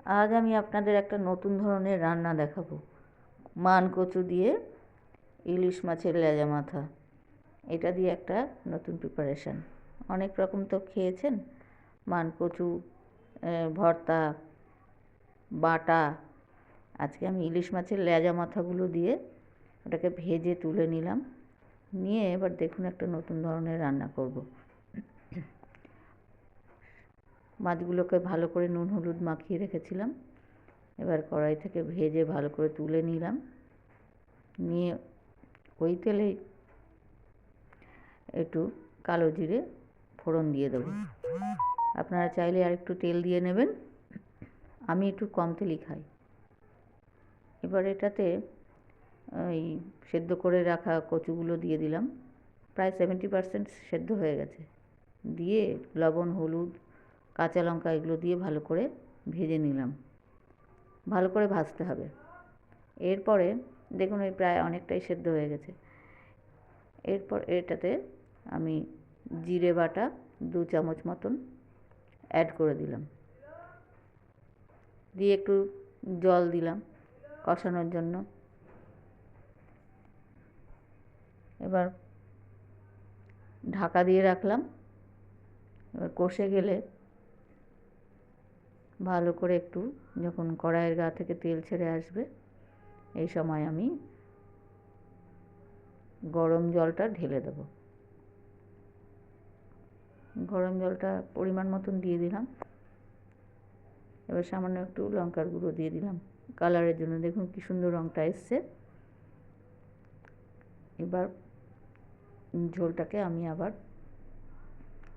আজ আমি আপনাদের একটা নতুন ধরনের রান্না দেখাবো। মান কচু দিয়ে ইলিশ মাছের লেজা মাথা। এটা দিয়ে একটা নতুন প্রিপারেশান। অনেক রকম তো খেয়েছেন, মান কচু ভর্তা, বাটা। আজকে আমি ইলিশ মাছের লেজা মাথাগুলো দিয়ে ওটাকে ভেজে তুলে নিলাম। নিয়ে এবার দেখুন একটা নতুন ধরনের রান্না করব। মাছগুলোকে ভালো করে নুন হলুদ মাখিয়ে রেখেছিলাম। এবার কড়াই থেকে ভেজে ভালো করে তুলে নিলাম। নিয়ে ওই তেলেই একটু কালো জিরে ফোড়ন দিয়ে দেবো। আপনারা চাইলে আর একটু তেল দিয়ে নেবেন, আমি একটু কম তেলই খাই। এবার এটাতে ওই সেদ্ধ করে রাখা কচুগুলো দিয়ে দিলাম। প্রায় 70% সেদ্ধ হয়ে গেছে। দিয়ে লবণ, হলুদ, কাঁচা লঙ্কা এগুলো দিয়ে ভালো করে ভেজে নিলাম। ভালো করে ভাজতে হবে। এরপরে দেখুন ওই প্রায় অনেকটাই সেদ্ধ হয়ে গেছে। এরপর এটাতে আমি জিরে বাটা 2 চামচ মতন অ্যাড করে দিলাম। দিয়ে একটু জল দিলাম কষানোর জন্য। এবার ঢাকা দিয়ে রাখলাম। এবার কষে গেলে ভালো করে একটু যখন কড়াইয়ের গা থেকে তেল ছেড়ে আসবে, এই সময় আমি গরম জলটা ঢেলে দেব। গরম জলটা পরিমাণ মতন দিয়ে দিলাম। এবার সামান্য একটু লঙ্কার গুঁড়ো দিয়ে দিলাম কালারের জন্য। দেখুন কি সুন্দর রঙটা এসছে। এবার ঝোলটাকে আমি আবার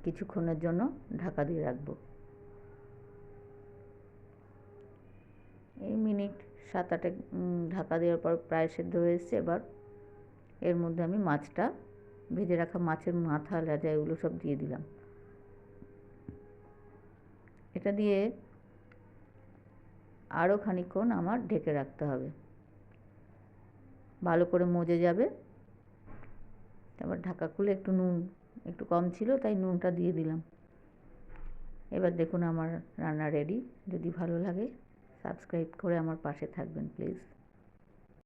কিছুক্ষণের জন্য ঢাকা দিয়ে রাখবো। এই মিনিট 7-8 ঢাকা দেওয়ার পর প্রায় সেদ্ধ হয়ে এসছে। এবার এর মধ্যে আমি মাছটা, ভেজে রাখা মাছের মাথা, লেজা এগুলো সব দিয়ে দিলাম। এটা দিয়ে আরও খানিকক্ষণ আমার ঢেকে রাখতে হবে, ভালো করে মজে যাবে। তারপর ঢাকা খুলে একটু নুন একটু কম ছিল তাই নুনটা দিয়ে দিলাম। এবার দেখুন আমার রান্না রেডি। যদি ভালো লাগে সাবস্ক্রাইব করে আমার পাশে থাকবেন প্লিজ।